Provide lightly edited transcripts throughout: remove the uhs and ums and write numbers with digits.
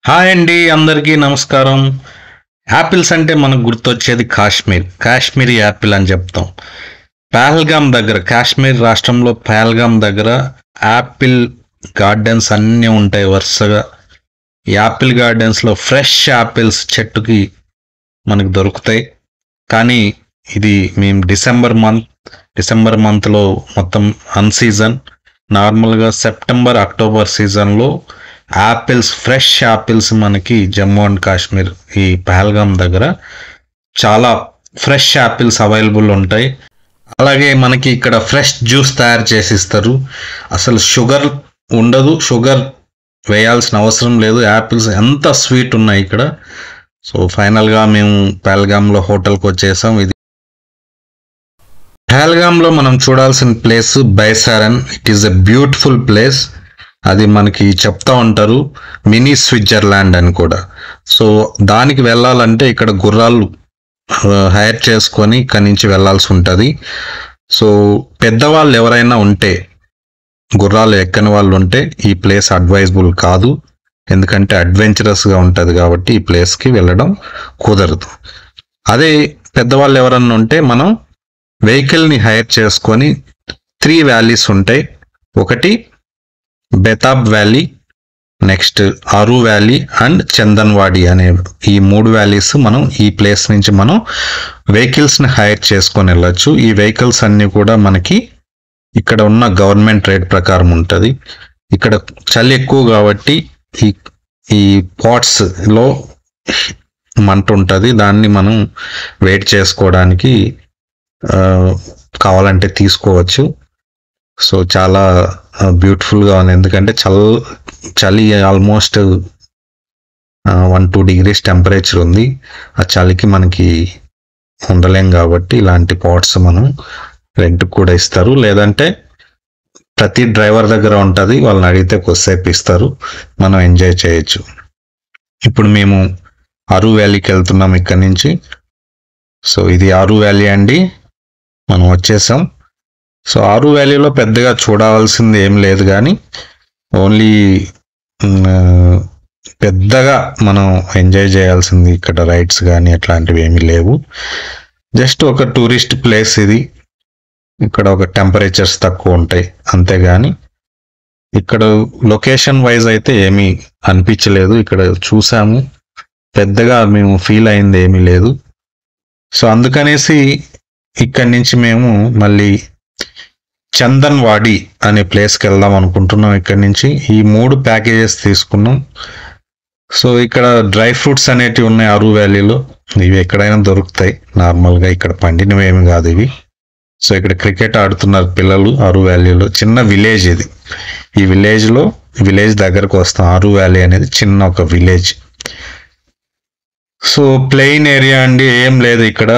Hi అండి, అందరికీ నమస్కారం. యాపిల్స్ అంటే మనకు గుర్తొచ్చేది కాశ్మీరీ యాపిల్ అని చెప్తాం. పహల్గామ్ దగ్గర, కాశ్మీర్ రాష్ట్రంలో పహల్గామ్ దగ్గర యాపిల్ గార్డెన్స్ అన్నీ ఉంటాయి వరుసగా. ఈ యాపిల్ గార్డెన్స్లో ఫ్రెష్ యాపిల్స్ చెట్టుకి మనకు దొరుకుతాయి. కానీ ఇది మేము డిసెంబర్ మంత్లో మొత్తం అన్సీజన్. నార్మల్గా సెప్టెంబర్ అక్టోబర్ సీజన్లో ఫ్రెష్ యాపిల్స్ మనకి జమ్మూ అండ్ కాశ్మీర్ ఈ పహల్గామ్ దగ్గర చాలా ఫ్రెష్ యాపిల్స్ అవైలబుల్ ఉంటాయి. అలాగే మనకి ఇక్కడ ఫ్రెష్ జ్యూస్ తయారు చేసి ఇస్తారు. అసలు షుగర్ ఉండదు, షుగర్ వేయాల్సిన అవసరం లేదు. యాపిల్స్ ఎంత స్వీట్ ఉన్నాయి ఇక్కడ. సో ఫైనల్గా మేము పహల్గామ్లో హోటల్కి వచ్చేసాం. ఇది పహల్గామ్లో మనం చూడాల్సిన place Baisaran. It is a beautiful place. అది మనకి చెప్తా ఉంటారు మినీ స్విట్జర్లాండ్ అని కూడా. సో దానికి వెళ్ళాలంటే ఇక్కడ గుర్రాలు హైర్ చేసుకొని ఇక్కడి నుంచి వెళ్ళాల్సి ఉంటుంది. సో పెద్దవాళ్ళు ఎవరైనా ఉంటే, గుర్రాలు ఎక్కని వాళ్ళు ఉంటే ఈ ప్లేస్ అడ్వైజబుల్ కాదు. ఎందుకంటే అడ్వెంచరస్గా ఉంటుంది కాబట్టి ఈ ప్లేస్కి వెళ్ళడం కుదరదు. అదే పెద్దవాళ్ళు ఎవరన్నా ఉంటే మనం వెహికల్ని హైర్ చేసుకొని 3 వ్యాలీస్ ఉంటాయి. ఒకటి బెతాబ్ వ్యాలీ, నెక్స్ట్ ఆరు వ్యాలీ అండ్ చందన్వాడి అనే ఈ 3 వ్యాలీస్ మనం ఈ ప్లేస్ నుంచి మనం వెహికల్స్ని హైర్ చేసుకొని వెళ్ళచ్చు. ఈ వెహికల్స్ అన్నీ కూడా మనకి ఇక్కడ ఉన్న గవర్నమెంట్ రేట్ ప్రకారం ఉంటుంది. ఇక్కడ చలి ఎక్కువ కాబట్టి ఈ పాట్స్లో మంట ఉంటుంది. దాన్ని మనం వెయిట్ చేసుకోవడానికి కావాలంటే తీసుకోవచ్చు. సో చాలా బ్యూటిఫుల్గా ఉంది. ఎందుకంటే చలి ఆల్మోస్ట్ 1-2 degrees టెంపరేచర్ ఉంది. ఆ చలికి మనకి ఉండలేం కాబట్టి ఇలాంటి పాట్స్ మనం రెంట్కి కూడా ఇస్తారు. లేదంటే ప్రతి డ్రైవర్ దగ్గర ఉంటుంది, వాళ్ళని అడిగితే కొద్దిసేపు ఇస్తారు, మనం ఎంజాయ్ చేయొచ్చు. ఇప్పుడు మేము ఆరు వ్యాలీకి వెళ్తున్నాం ఇక్కడి నుంచి. సో ఇది ఆరు వ్యాలీ అండి, మనం వచ్చేసాం. సో ఆరు వ్యాలీలో పెద్దగా చూడవలసింది ఏం లేదు, కానీ ఓన్లీ పెద్దగా మనం ఎంజాయ్ చేయాల్సింది ఇక్కడ రైడ్స్ కానీ అట్లాంటివి ఏమీ లేవు. జస్ట్ ఒక టూరిస్ట్ ప్లేస్ ఇది. ఇక్కడ ఒక టెంపరేచర్స్ తక్కువ ఉంటాయి అంతేగాని ఇక్కడ లొకేషన్ వైజ్ అయితే ఏమీ అనిపించలేదు. ఇక్కడ చూసాము, పెద్దగా మేము ఫీల్ అయింది ఏమీ లేదు. సో అందుకనేసి ఇక్కడి నుంచి మేము మళ్ళీ చందన్వాడి అనే ప్లేస్కి వెళ్దాం అనుకుంటున్నాం. ఇక్కడి నుంచి ఈ 3 ప్యాకేజెస్ తీసుకున్నాం. సో ఇక్కడ డ్రై ఫ్రూట్స్ అనేటివి ఉన్నాయి ఆరు వ్యాలీలో. ఇవి ఎక్కడైనా దొరుకుతాయి నార్మల్గా, ఇక్కడ పండినవి ఏమి కాదు ఇవి. సో ఇక్కడ క్రికెట్ ఆడుతున్నారు పిల్లలు ఆరు వ్యాలీలో. చిన్న విలేజ్ ఇది. ఈ విలేజ్ దగ్గరకు వస్తాం. ఆరు వ్యాలీ అనేది చిన్న ఒక విలేజ్. సో ప్లెయిన్ ఏరియా అండి, ఏం లేదు ఇక్కడ.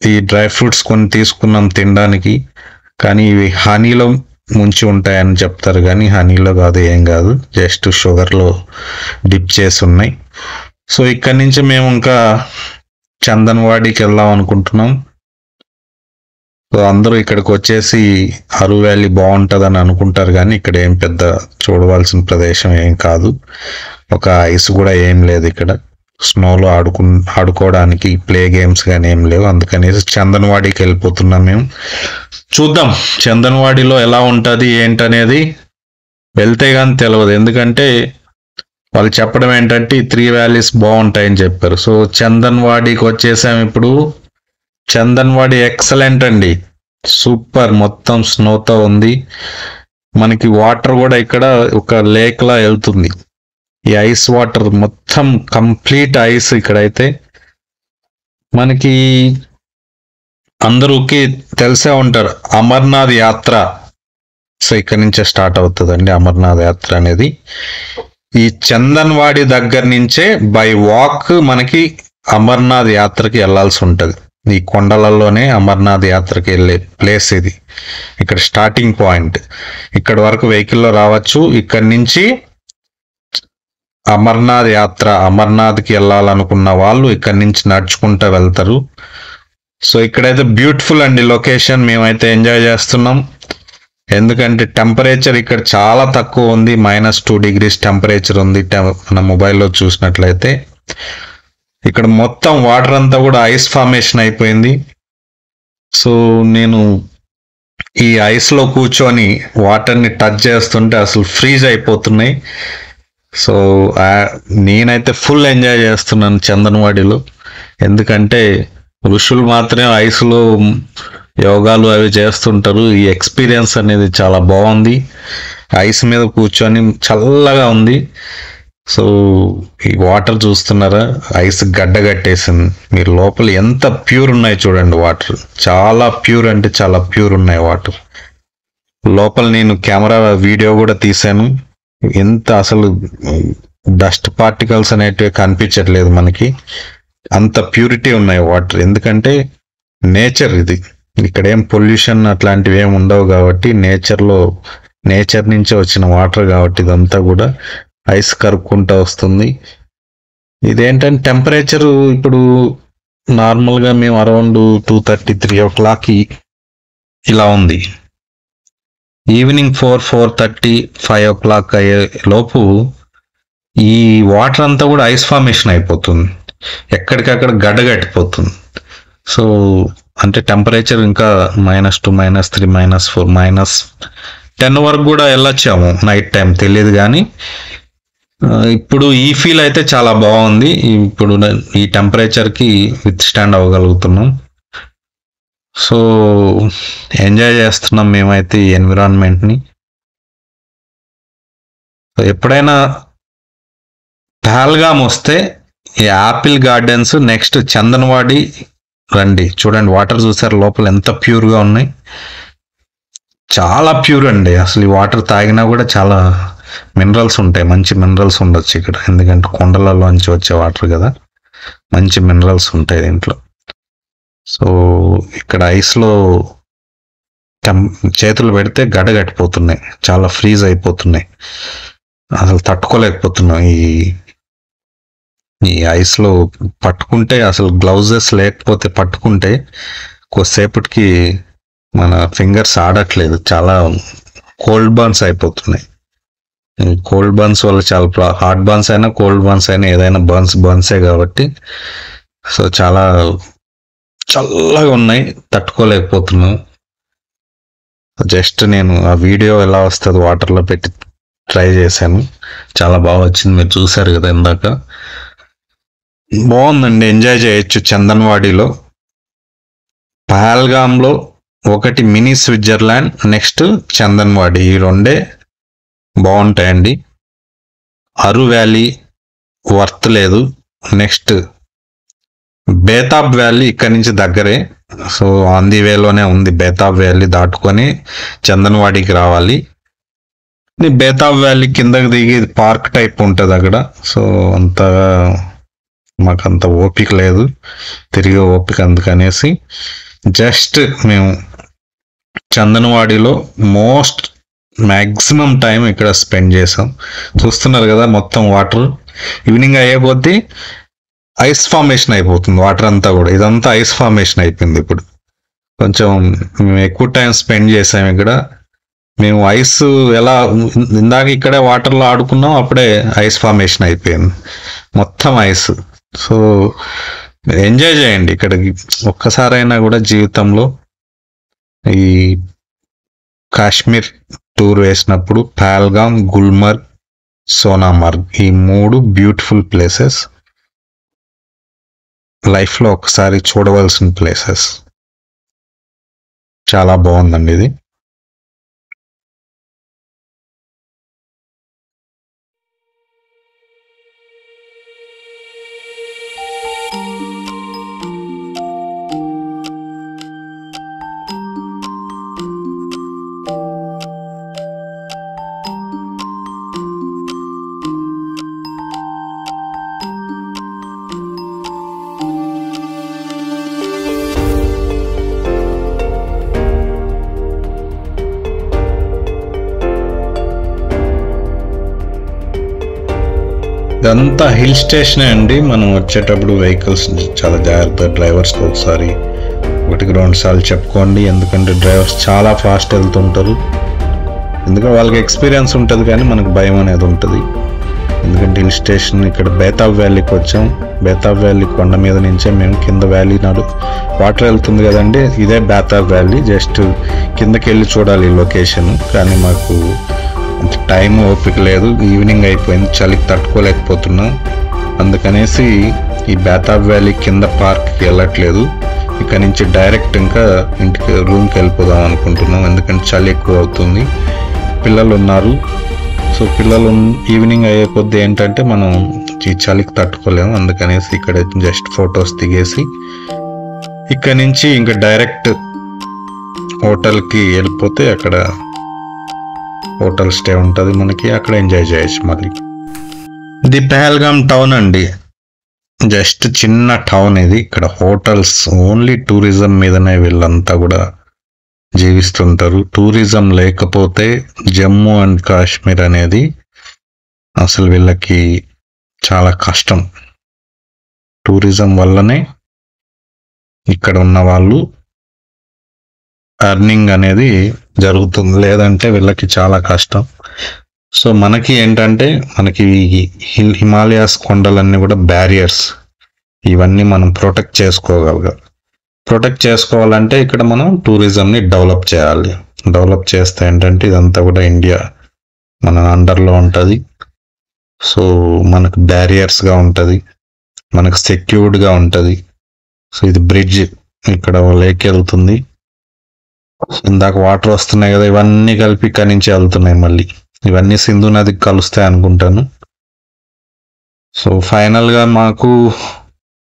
ఈ డ్రై ఫ్రూట్స్ కొన్ని తీసుకున్నాం తినడానికి, కానీ ఇవి హనీలో ముంచి ఉంటాయని చెప్తారు, కానీ హనీలో కాదు, ఏం కాదు, జస్ట్ షుగర్లో డిప్ చేసి ఉన్నాయి. సో ఇక్కడి నుంచి మేము ఇంకా చందన్వాడికి వెళ్దాం అనుకుంటున్నాం. సో అందరూ ఇక్కడికి వచ్చేసి ఆరు వ్యాలీ బాగుంటుందని అనుకుంటారు, కానీ ఇక్కడ ఏం పెద్ద చూడవలసిన ప్రదేశం ఏం కాదు. ఒక ఐస్ కూడా ఏం లేదు ఇక్కడ. స్నోలో ఆడుకోవడానికి ప్లే గేమ్స్ కానీ ఏం లేవు. అందుకనేసి చందన్వాడికి వెళ్ళిపోతున్నాం మేము. చూద్దాం చందన్వాడిలో ఎలా ఉంటుంది ఏంటనేది, వెళ్తే కానీ తెలియదు. ఎందుకంటే వాళ్ళు చెప్పడం ఏంటంటే ఈ 3 వ్యాలీస్ బాగుంటాయని చెప్పారు. సో చందన్వాడికి వచ్చేసాం ఇప్పుడు. చందన్వాడి ఎక్సలెంట్ అండి, సూపర్. మొత్తం స్నోతో ఉంది. మనకి వాటర్ కూడా ఇక్కడ ఒక లేక్ లా వెళ్తుంది. ఈ ఐస్ వాటర్ మొత్తం కంప్లీట్ ఐస్. ఇక్కడైతే మనకి అందరికి తెలిసే ఉంటారు అమర్నాథ్ యాత్ర. సో ఇక్కడ నుంచే స్టార్ట్ అవుతుందండి అమర్నాథ్ యాత్ర అనేది. ఈ చందన్వాడి దగ్గర నుంచే బై వాక్ మనకి అమర్నాథ్ యాత్రకి వెళ్ళాల్సి ఉంటుంది. ఈ కొండలలోనే అమర్నాథ్ యాత్రకి వెళ్ళే ప్లేస్ ఇది. ఇక్కడ స్టార్టింగ్ పాయింట్. ఇక్కడ వరకు వెహికల్లో రావచ్చు. ఇక్కడి నుంచి అమర్నాథ్కి వెళ్ళాలనుకున్న వాళ్ళు ఇక్కడి నుంచి నడుచుకుంటూ వెళ్తారు. సో ఇక్కడైతే బ్యూటిఫుల్ అండి లొకేషన్. మేమైతే ఎంజాయ్ చేస్తున్నాం. ఎందుకంటే టెంపరేచర్ ఇక్కడ చాలా తక్కువ ఉంది, -2 degrees టెంపరేచర్ ఉంది. మన మొబైల్లో చూసినట్లయితే ఇక్కడ మొత్తం వాటర్ అంతా కూడా ఐస్ ఫార్మేషన్ అయిపోయింది. సో నేను ఈ ఐస్లో కూర్చొని వాటర్ని టచ్ చేస్తుంటే అసలు ఫ్రీజ్ అయిపోతున్నాయి. సో నేనైతే ఫుల్ ఎంజాయ్ చేస్తున్నాను చందనవాడిలో. ఎందుకంటే ఋషులు మాత్రమే ఐస్లో యోగాలు అవి చేస్తుంటారు. ఈ ఎక్స్పీరియన్స్ అనేది చాలా బాగుంది. ఐస్ మీద కూర్చొని చల్లగా ఉంది. సో ఈ వాటర్ చూస్తున్నారా, ఐస్ గడ్డ కట్టేసింది. మీరు లోపల ఎంత ప్యూర్ ఉన్నాయి చూడండి వాటర్. చాలా ప్యూర్ అంటే చాలా ప్యూర్ ఉన్నాయి వాటర్. లోపల నేను కెమెరా వీడియో కూడా తీశాను. ఎంత అసలు డస్ట్ పార్టికల్స్ అనేటివి కనిపించట్లేదు మనకి, అంత ప్యూరిటీ ఉన్నాయి వాటర్. ఎందుకంటే నేచర్ ఇది, ఇక్కడ ఏం పొల్యూషన్ అట్లాంటివి ఏమి ఉండవు కాబట్టి నేచర్ నుంచే వచ్చిన వాటర్ కాబట్టి ఇదంతా కూడా ఐస్ కరుక్కుంటూ వస్తుంది. ఇదేంటంటే టెంపరేచర్ ఇప్పుడు నార్మల్గా మేము అరౌండ్ 2:30, 3 o'clock ఇలా ఉంది. ఈవినింగ్ 4, 4:30, 5 o'clock అయ్యే లోపు ఈ వాటర్ అంతా కూడా ఐస్ ఫార్మేషన్ అయిపోతుంది, ఎక్కడికక్కడ గడ్డగట్టిపోతుంది. సో అంటే టెంపరేచర్ ఇంకా -2, -3, -4, -10 వరకు కూడా వెళ్ళొచ్చాము నైట్ టైం, తెలియదు. కానీ ఇప్పుడు ఈ ఫీల్ అయితే చాలా బాగుంది. ఇప్పుడు ఈ టెంపరేచర్కి విత్ స్టాండ్ అవ్వగలుగుతున్నాం. సో ఎంజాయ్ చేస్తున్నాం మేమైతే ఈ ఎన్విరాన్మెంట్ని. ఎప్పుడైనా పహల్గామ్ వస్తే ఈ యాపిల్ గార్డెన్స్, నెక్స్ట్ చందనవాడి రండి. చూడండి వాటర్ చూసారు లోపల ఎంత ప్యూర్గా ఉన్నాయి, చాలా ప్యూర్ అండి. అసలు ఈ వాటర్ తాగినా కూడా చాలా మినరల్స్ ఉంటాయి, మంచి మినరల్స్ ఉండొచ్చు ఇక్కడ. ఎందుకంటే కొండలలోంచి వచ్చే వాటర్ కదా, మంచి మినరల్స్ ఉంటాయి దీంట్లో. సో ఇక్కడ ఐస్లో చేతులు పెడితే గడ్డగట్టిపోతున్నాయి, చాలా ఫ్రీజ్ అయిపోతున్నాయి, అసలు తట్టుకోలేకపోతున్నాం. ఈ ఐస్లో పట్టుకుంటే అసలు గ్లౌజెస్ లేకపోతే పట్టుకుంటే కొద్దిసేపటికి మన ఫింగర్స్ ఆడట్లేదు, చాలా కోల్డ్ బర్న్స్ అయిపోతున్నాయి. కోల్డ్ బర్న్స్ వల్ల చాలా హాట్ బర్న్స్ అయినా కోల్డ్ బర్న్స్ అయినా ఏదైనా బర్న్సే కాబట్టి సో చాలా చల్లగా ఉన్నాయి, తట్టుకోలేకపోతున్నాం. జస్ట్ నేను ఆ వీడియో ఎలా వస్తుంది వాటర్లో పెట్టి ట్రై చేశాను, చాలా బాగా వచ్చింది. మీరు చూసారు కదా ఇందాక, బాగుందండి. ఎంజాయ్ చేయొచ్చు చందనవాడిలో. పహల్గామ్లో ఒకటి మినీ స్విట్జర్లాండ్, నెక్స్ట్ చందనవాడి, ఈ రెండే బాగుంటాయండి. అరు వ్యాలీ వర్త్ లేదు. నెక్స్ట్ బేతాబ్ వ్యాలీ ఇక్కడి నుంచి దగ్గరే, సో ఆన్ ది వేలోనే ఉంది. బేతాబ్ వ్యాలీ దాటుకొని చందనవాడికి రావాలి. బేతాబ్ వ్యాలీ కిందకి దిగి పార్క్ టైప్ ఉంటుంది అక్కడ. సో మాకంత ఓపిక లేదు, తిరిగే ఓపిక. అందుకనేసి జస్ట్ మేము చందనవాడిలో మ్యాక్సిమం టైం ఇక్కడ స్పెండ్ చేసాం. చూస్తున్నారు కదా మొత్తం వాటర్. ఈవినింగ్ అయ్యే కొద్దీ ఐస్ ఫార్మేషన్ అయిపోతుంది వాటర్ అంతా కూడా. ఇదంతా ఐస్ ఫార్మేషన్ అయిపోయింది. ఇప్పుడు కొంచెం మేము ఎక్కువ టైం స్పెండ్ చేసాం ఇక్కడ. మేము ఐస్ ఎలా ఇందాక ఇక్కడే వాటర్లో ఆడుకున్నాం, అప్పుడే ఐస్ ఫార్మేషన్ అయిపోయింది, మొత్తం ఐస్. సో ఎంజాయ్ చేయండి ఇక్కడికి ఒక్కసారైనా కూడా జీవితంలో. ఈ కాశ్మీర్ టూర్ వేసినప్పుడు పహల్గామ్, గుల్మర్గ్, సోనామర్గ్, ఈ 3 బ్యూటిఫుల్ ప్లేసెస్, లైఫ్లో ఒకసారి చూడవలసిన ప్లేసెస్. చాలా బాగుందండి ఇది. ఇదంతా హిల్ స్టేషనే అండి. మనం వచ్చేటప్పుడు వెహికల్స్ చాలా జాగ్రత్త, డ్రైవర్స్కి ఒకసారి 1-2 సార్లు చెప్పుకోండి. ఎందుకంటే డ్రైవర్స్ చాలా ఫాస్ట్ వెళ్తుంటారు. ఎందుకంటే వాళ్ళకి ఎక్స్పీరియన్స్ ఉంటుంది కానీ మనకు భయం అనేది ఉంటుంది. ఎందుకంటే హిల్ స్టేషన్ ఇక్కడ బేతాబ్ వ్యాలీకి వచ్చాం. బేతాబ్ వ్యాలీ కొండ మీద నుంచే మేము కింద వ్యాలీ వాటర్ వెళ్తుంది కదండి, ఇదే బేతాబ్ వ్యాలీ. జస్ట్ కిందకి వెళ్ళి చూడాలి ఈ లొకేషన్, కానీ మాకు టైం ఓపిక లేదు. ఈవినింగ్ అయిపోయింది, చలికి తట్టుకోలేకపోతున్నాం. అందుకనేసి ఈ బేతాబ్ వ్యాలీ కింద పార్క్కి వెళ్ళట్లేదు. ఇక్కడ నుంచి డైరెక్ట్ ఇంకా ఇంటికి రూమ్కి వెళ్ళిపోదాం అనుకుంటున్నాం, ఎందుకంటే చలి ఎక్కువ అవుతుంది. పిల్లలు ఉన్నారు. సో పిల్లలు ఈవినింగ్ అయ్యే కొద్దీ ఏంటంటే మనం ఈ చలికి తట్టుకోలేము. అందుకనేసి ఇక్కడ జస్ట్ ఫొటోస్ దిగేసి ఇక్కడ నుంచి ఇంకా డైరెక్ట్ హోటల్కి వెళ్ళిపోతే అక్కడ హోటల్ స్టే ఉంటుంది మనకి, అక్కడ ఎంజాయ్ చేయొచ్చు. మళ్ళీ ఇది పహల్గామ్ టౌన్ అండి, జస్ట్ చిన్న టౌన్ ఇది. ఇక్కడ హోటల్స్ ఓన్లీ టూరిజం మీదనే వీళ్ళంతా కూడా జీవిస్తుంటారు. టూరిజం లేకపోతే జమ్మూ అండ్ కాశ్మీర్ అనేది అసలు వీళ్ళకి చాలా కష్టం. టూరిజం వల్లనే ఇక్కడ ఉన్న వాళ్ళు ఎర్నింగ్ అనేది జరుగుతుంది, లేదంటే వీళ్ళకి చాలా కష్టం. సో మనకి ఏంటంటే మనకి హిమాలయాస్ కొండలన్నీ కూడా బ్యారియర్స్, ఇవన్నీ మనం ప్రొటెక్ట్ చేసుకోగలగాలి. ప్రొటెక్ట్ చేసుకోవాలంటే ఇక్కడ మనం టూరిజంని డెవలప్ చేయాలి. డెవలప్ చేస్తే ఏంటంటే ఇదంతా కూడా ఇండియా మన అండర్లో ఉంటుంది. సో మనకు బ్యారియర్స్గా ఉంటుంది, మనకు సెక్యూర్డ్గా ఉంటుంది. సో ఇది బ్రిడ్జ్, ఇక్కడ లేక్ వెళ్తుంది. ఇందాక వాటర్ వస్తున్నాయి కదా, ఇవన్నీ కలిపి ఇక్కడి నుంచి వెళ్తున్నాయి. మళ్ళీ ఇవన్నీ సింధు నదికి కలుస్తాయి అనుకుంటాను. సో ఫైనల్గా మాకు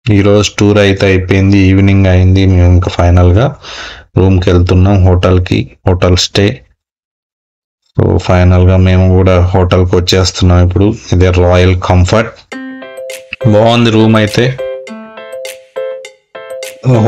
ఈరోజు టూర్ అయితే అయిపోయింది, ఈవినింగ్ అయింది. మేము ఇంకా ఫైనల్గా రూమ్కి వెళ్తున్నాం, హోటల్ స్టే. సో ఫైనల్గా మేము కూడా హోటల్కి వచ్చేస్తున్నాం ఇప్పుడు. ఇదే రాయల్ కంఫర్ట్, బాగుంది రూమ్ అయితే.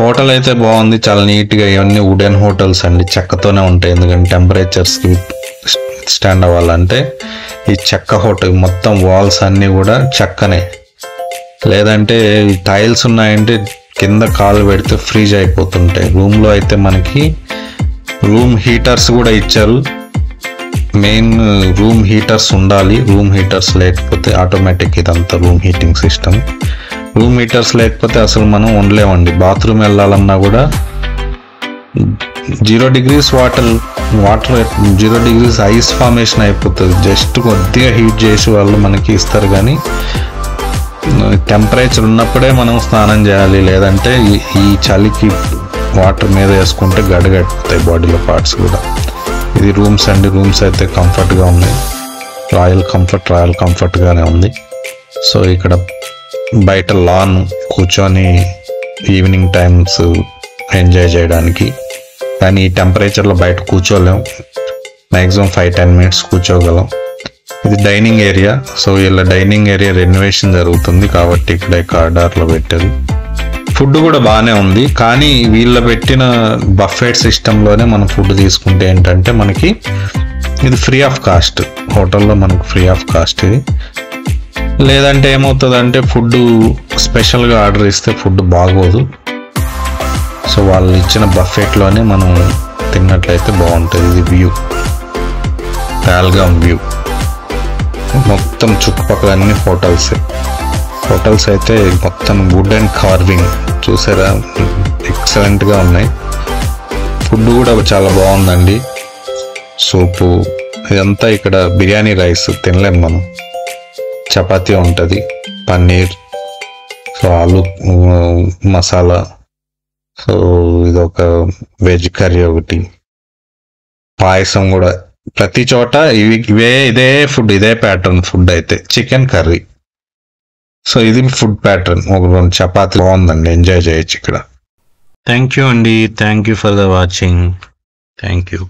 హోటల్ అయితే బాగుంది, చాలా నీట్గా. ఇవన్నీ వుడెన్ హోటల్స్ అండి, చెక్కతోనే ఉంటాయి. ఎందుకంటే టెంపరేచర్స్కి స్టాండ్ అవ్వాలంటే ఈ చెక్క హోటల్, మొత్తం వాల్స్ అన్నీ కూడా చెక్కనే. లేదంటే టైల్స్ ఉన్నాయంటే కింద కాలు పెడితే ఫ్రీజ్ అయిపోతుంటాయి. రూమ్లో అయితే మనకి రూమ్ హీటర్స్ కూడా ఇచ్చారు. మెయిన్ రూమ్ హీటర్స్ ఉండాలి, రూమ్ హీటర్స్ లేకపోతే ఆటోమేటిక్ ఇదంతా room heating system. Room heaters లేకపోతే అసలు మనం ఉండలేమండి. బాత్రూమ్ వెళ్ళాలన్నా కూడా 0 degrees water 0 degrees ice formation అయిపోతుంది. జస్ట్ కొద్దిగా హీట్ చేసి వాళ్ళు మనకి ఇస్తారు, కానీ టెంపరేచర్ ఉన్నప్పుడే మనం స్నానం చేయాలి. లేదంటే ఈ చలికి వాటర్ మీద వేసుకుంటే గడ్డగట్టిపోతాయి బాడీలో పార్ట్స్ కూడా. ఇది రూమ్స్ అండి, రూమ్స్ అయితే కంఫర్ట్గా ఉన్నాయి. రాయల్ కంఫర్ట్గానే ఉంది. సో ఇక్కడ బయట లాన్ కూర్చొని ఈవినింగ్ టైమ్స్ ఎంజాయ్ చేయడానికి, కానీ ఈ టెంపరేచర్లో బయట కూర్చోలేం. Maximum 5-10 minutes కూర్చోగలం. ఇది డైనింగ్ ఏరియా. సో ఇలా డైనింగ్ ఏరియా రెనోవేషన్ జరుగుతుంది కాబట్టి ఇక్కడ కార్డార్లో పెట్టారు. ఫుడ్ కూడా బాగానే ఉంది, కానీ వీళ్ళ పెట్టిన బఫెట్ సిస్టంలోనే మనం ఫుడ్ తీసుకుంటే ఏంటంటే మనకి ఇది ఫ్రీ ఆఫ్ కాస్ట్. హోటల్లో మనకు ఫ్రీ ఆఫ్ కాస్ట్ ఇది. లేదంటే ఏమవుతుందంటే ఫుడ్ స్పెషల్గా ఆర్డర్ ఇస్తే ఫుడ్ బాగోదు. సో వాళ్ళు ఇచ్చిన బఫెట్లోనే మనం తిన్నట్లయితే బాగుంటుంది. ఇది వ్యూ, పహల్గామ్ వ్యూ. మొత్తం చుట్టుపక్కల అన్ని హోటల్స్ అయితే మొత్తం వుడ్ అండ్ కార్వింగ్ చూసారా, ఎక్సలెంట్గా ఉన్నాయి. ఫుడ్ కూడా చాలా బాగుందండి. సూపు ఇదంతా. ఇక్కడ బిర్యానీ రైస్ తినలేం మనం, చపాతీ ఉంటుంది, పన్నీర్, సో ఆలు మసాలా, సో ఇదొక వెజ్ కర్రీ ఒకటి, పాయసం కూడా. ప్రతి చోట ఇదే ఫుడ్, ఇదే ప్యాటర్న్ ఫుడ్ అయితే చికెన్ కర్రీ. సో ఇది ఫుడ్ ప్యాటర్న్. ఒక 2 చపాతీ బాగుందండి, ఎంజాయ్ చేయొచ్చు ఇక్కడ. థ్యాంక్ యూ అండి, thank you for the watching. Thank you.